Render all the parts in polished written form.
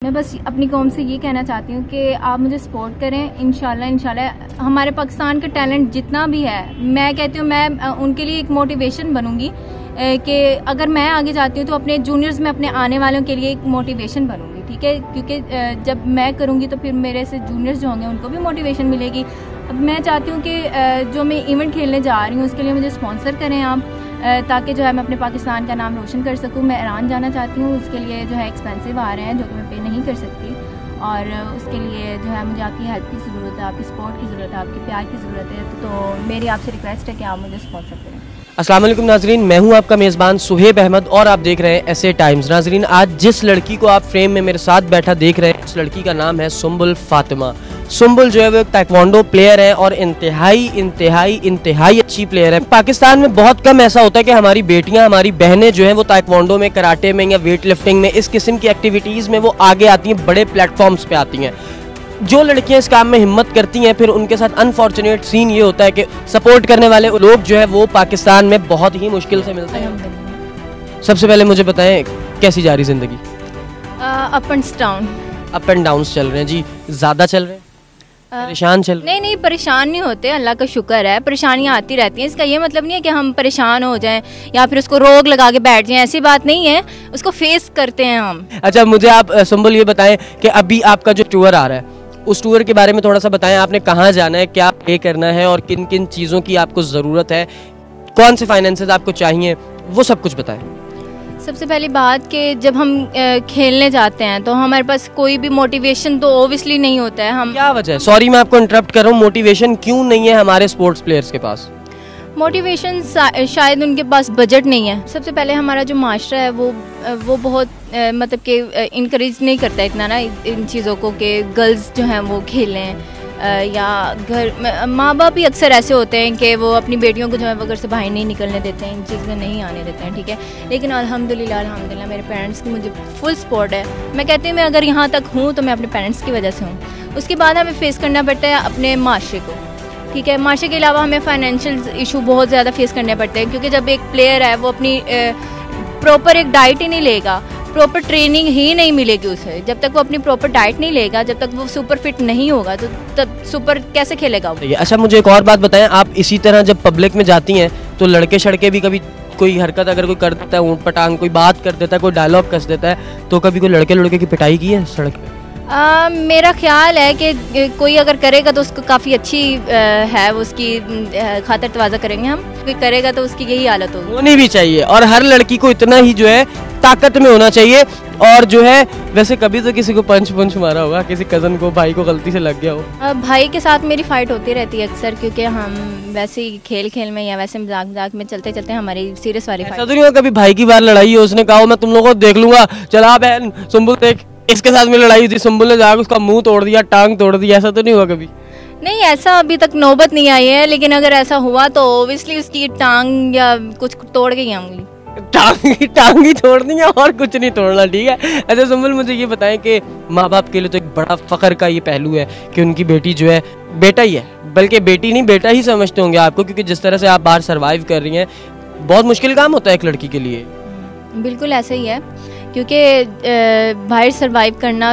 मैं बस अपनी कौम से ये कहना चाहती हूँ कि आप मुझे सपोर्ट करें। इंशाल्लाह हमारे पाकिस्तान का टैलेंट जितना भी है, मैं कहती हूँ मैं उनके लिए एक मोटिवेशन बनूंगी कि अगर मैं आगे जाती हूँ तो अपने जूनियर्स में अपने आने वालों के लिए एक मोटिवेशन बनूंगी, ठीक है। क्योंकि जब मैं करूँगी तो फिर मेरे से जूनियर्स जो होंगे उनको भी मोटिवेशन मिलेगी। अब मैं चाहती हूँ कि जो मैं इवेंट खेलने जा रही हूँ उसके लिए मुझे स्पॉन्सर करें आप, ताकि जो है मैं अपने पाकिस्तान का नाम रोशन कर सकूँ। मैं ईरान जाना चाहती हूँ, उसके लिए जो है एक्सपेंसिव आ रहे हैं जो कि मैं पे नहीं कर सकती, और उसके लिए जो है मुझे आपकी हेल्प की ज़रूरत है, आपकी सपोर्ट की ज़रूरत है, आपके प्यार की ज़रूरत है। तो मेरी आपसे रिक्वेस्ट है कि आप मुझे स्पॉन्सर करें। अस्सलाम वालेकुम नाजरीन, मैं हूं आपका मेज़बान सुहेब अहमद और आप देख रहे हैं ऐसे टाइम्स। नाजरीन, आज जिस लड़की को आप फ्रेम में मेरे साथ बैठा देख रहे हैं उस लड़की का नाम है सुम्बुल फातिमा। सुम्बुल जो है वो एक ताइक्वांडो प्लेयर है और इंतहाई अच्छी प्लेयर है। पाकिस्तान में बहुत कम ऐसा होता है कि हमारी बेटियां, हमारी बहनें जो हैं वो ताइक्वांडो में, कराटे में या वेट लिफ्टिंग में, इस किस्म की एक्टिविटीज़ में वो आगे आती हैं, बड़े प्लेटफॉर्म्स पे आती हैं। जो लड़कियां इस काम में हिम्मत करती हैं, फिर उनके साथ अनफॉर्चुनेट सीन ये होता है कि सपोर्ट करने वाले लोग जो है वो पाकिस्तान में बहुत ही मुश्किल से मिलते हैं। सबसे पहले मुझे बताएं कैसी जा रही जिंदगी? अप एंड डाउन चल रहे हैं जी। ज़्यादा चल रहे हैं? परेशान चल? नहीं, परेशान नहीं होते, अल्लाह का शुक्र है। परेशानियां आती रहती हैं, इसका ये मतलब नहीं है कि हम परेशान हो जाएं या फिर उसको रोग लगा के बैठ जाएं, ऐसी बात नहीं है, उसको फेस करते हैं हम। अच्छा, मुझे आप सुम्बुल ये बताएं कि अभी आपका जो टूर आ रहा है उस टूर के बारे में थोड़ा सा बताएं। आपने कहाँ जाना है, क्या पे करना है और किन किन चीज़ों की आपको ज़रूरत है, कौन से फाइनेंसेस आपको चाहिए, वो सब कुछ बताएं। सबसे पहली बात कि जब हम खेलने जाते हैं तो हमारे पास कोई भी मोटिवेशन तो ओबियसली नहीं होता है। हम क्या वजह है? सॉरी मैं आपको इंटरप्ट कर रहा हूँ, मोटिवेशन क्यों नहीं है हमारे स्पोर्ट्स प्लेयर्स के पास? मोटिवेशन शायद उनके पास बजट नहीं है। सबसे पहले हमारा जो माशरा है वो बहुत मतलब कि इनकरेज नहीं करता इतना ना इन चीज़ों को कि गर्ल्स जो हैं वो खेलें, या घर माँ बाप भी अक्सर ऐसे होते हैं कि वो अपनी बेटियों को जो है वो घर से बाहर नहीं निकलने देते हैं, इन चीज़ में नहीं आने देते हैं, ठीक है। लेकिन अल्हम्दुलिल्लाह मेरे पेरेंट्स की मुझे फुल सपोर्ट है। मैं कहती हूँ मैं अगर यहाँ तक हूँ तो मैं अपने पेरेंट्स की वजह से हूँ। उसके बाद हमें फेस करना पड़ता है अपने माशरे को, ठीक है। माशरे के अलावा हमें फाइनेंशियल इशू बहुत ज़्यादा फेस करने पड़ते हैं, क्योंकि जब एक प्लेयर है वो अपनी प्रॉपर एक डाइट ही नहीं लेगा, प्रॉपर ट्रेनिंग ही नहीं मिलेगी उसे, जब तक वो अपनी प्रॉपर डाइट नहीं लेगा, जब तक वो सुपर फिट नहीं होगा तो तब सुपर कैसे खेलेगा वो? अच्छा, मुझे एक और बात बताएं, आप इसी तरह जब पब्लिक में जाती हैं तो लड़के शड़के भी कभी कोई हरकत अगर कोई कर देता है, ऊँट पटांग कोई बात कर देता है, कोई डायलॉग कस देता है, तो कभी कोई लड़के की पिटाई की है सड़क पे? मेरा ख्याल है कि कोई अगर करेगा तो उसको काफ़ी अच्छी है, उसकी खातर तवाज़ा करेंगे हम। कोई करेगा तो उसकी यही हालत होनी भी चाहिए, और हर लड़की को इतना ही जो है ताकत में होना चाहिए। और जो है वैसे कभी तो किसी को पंच मारा होगा, किसी कज़न को, भाई को गलती से लग गया हो? भाई के साथ मेरी फाइट होती रहती है अक्सर, क्योंकि हम वैसे ही खेल में या वैसे मजाक में चलते हमारी सीरियस वाली फाइट। ऐसा तो नहीं होगा कभी भाई की बार लड़ाई हो, उसने कहा मैं तुम लोगों को देख लूंगा, चला बहन सुम्बुल देख, इसके साथ में लड़ाई थी, सुम्बुल ने जाकर उसका मुंह तोड़ दिया, टांग तोड़ दिया, ऐसा तो नहीं हुआ कभी? नहीं, ऐसा अभी तक नौबत नहीं आई है, लेकिन अगर ऐसा हुआ तो ओबियसली उसकी टांग या कुछ तोड़ गई उंगली। टांग ही तोड़नी है और कुछ नहीं तोड़ना, ठीक है। अच्छा सुम्बुल, मुझे ये बताएं कि माँ बाप के लिए तो एक बड़ा फख्र का ये पहलू है कि उनकी बेटी जो है, बेटा ही है, बल्कि बेटी नहीं बेटा ही समझते होंगे आपको, क्योंकि जिस तरह से आप बाहर सर्वाइव कर रही हैं, बहुत मुश्किल काम होता है एक लड़की के लिए। बिल्कुल ऐसा ही है, क्योंकि बाहर सर्वाइव करना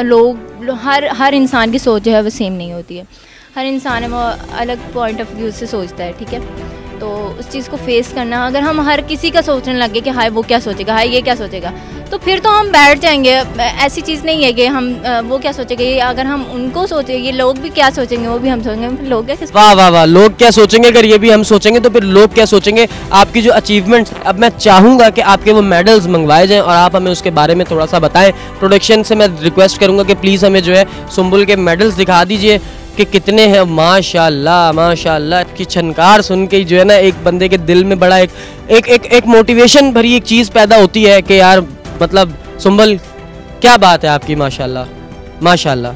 हर इंसान की सोच जो है वो सेम नहीं होती है। हर इंसान है वो अलग पॉइंट ऑफ व्यू से सोचता है, ठीक है। तो उस चीज़ को फेस करना, अगर हम हर किसी का सोचने लगे कि हाय वो क्या सोचेगा, हाय ये क्या सोचेगा, तो फिर तो हम बैठ जाएंगे। ऐसी चीज़ नहीं है कि हम वो क्या सोचेंगे, अगर हम उनको सोचेंगे ये लोग भी क्या सोचेंगे वो भी हम सोचेंगे, लोग क्या वाह लोग क्या सोचेंगे, अगर ये भी हम सोचेंगे तो फिर लोग क्या सोचेंगे। आपकी जो अचीवमेंट्स, अब मैं चाहूँगा कि आपके वो मेडल्स मंगवाए जाएँ और आप हमें उसके बारे में थोड़ा सा बताएं। प्रोडक्शन से मैं रिक्वेस्ट करूँगा कि प्लीज़ हमें जो है सुम्बुल के मेडल्स दिखा दीजिए कि कितने हैं। माशाल्लाह की छनकार सुन के जो है ना एक बंदे के दिल में बड़ा एक मोटिवेशन भरी एक चीज़ पैदा होती है कि यार मतलब सुम्बुल क्या बात है आपकी, माशाल्लाह।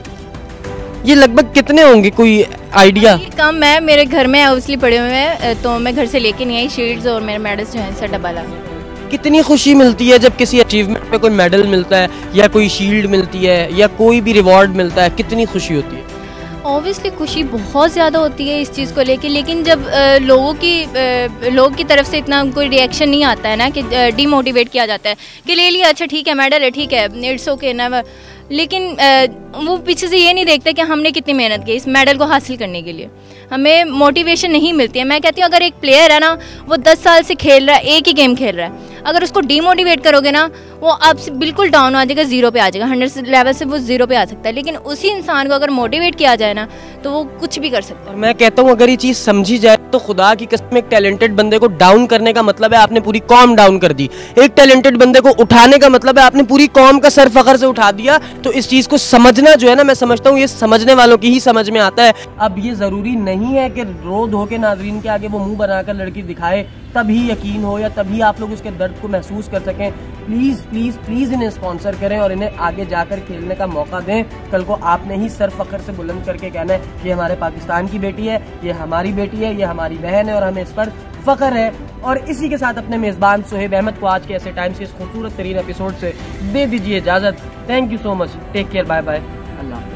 ये लगभग कितने होंगे, कोई आइडिया? कम है, मेरे घर में ऑब्वियसली पड़े हुए हैं, तो मैं घर से लेके नहीं आई शील्ड्स और मेरे मेडल्स जो हैं सर डब्बा ला। कितनी खुशी मिलती है जब किसी अचीवमेंट पे कोई मेडल मिलता है या कोई शील्ड मिलती है या कोई भी रिवॉर्ड मिलता है, कितनी खुशी होती है? ऑब्वियसली खुशी बहुत ज़्यादा होती है इस चीज़ को लेके, लेकिन जब लोगों की तरफ से इतना कोई रिएक्शन नहीं आता है ना कि डीमोटिवेट किया जाता है कि ले लिया, अच्छा ठीक है मेडल है, ठीक है इट्स ओके ना, लेकिन वो पीछे से ये नहीं देखते कि हमने कितनी मेहनत की इस मेडल को हासिल करने के लिए। हमें मोटिवेशन नहीं मिलती है। मैं कहती हूँ अगर एक प्लेयर है ना, वो 10 साल से खेल रहा है, एक ही गेम खेल रहा है, अगर उसको डीमोटिवेट करोगे ना, वो आपसे बिल्कुल डाउन आ जाएगा, जीरो पे आ जाएगा, 100 लेवल से वो जीरो पे आ सकता है। लेकिन उसी इंसान को अगर मोटिवेट किया जाए ना, तो वो कुछ भी कर सकता है। और मैं कहता हूँ अगर ये चीज़ समझी जाए तो खुदा की कसम एक टैलेंटेड बंदे को डाउन करने का मतलब है आपने पूरी कौम डाउन कर दी। एक टैलेंटेड बंदे को उठाने का मतलब है आपने पूरी कौम का सर फखर से उठा दिया। तो इस चीज़ को समझना जो है ना, मैं समझता हूँ ये समझने वालों की ही समझ में आता है। अब ये ज़रूरी नहीं है कि रो धो के नाजरीन के आगे वो मुंह बनाकर लड़की दिखाए तभी यकीन हो या तभी आप लोग उसके दर्द को महसूस कर सकें। प्लीज़ प्लीज़ प्लीज़ इन्हें स्पॉन्सर करें और इन्हें आगे जाकर खेलने का मौका दें। कल को आपने ही सर फखर से बुलंद करके कहना है ये हमारे पाकिस्तान की बेटी है, ये हमारी बेटी है, ये हमारी बहन है और हमें इस पर फख्र है। और इसी के साथ अपने मेज़बान सुहेब अहमद को आज के ऐसे टाइम्स के इस खूबसूरत तरीन एपिसोड से दे दीजिए इजाज़त। Thank you so much, take care, bye bye, Allah.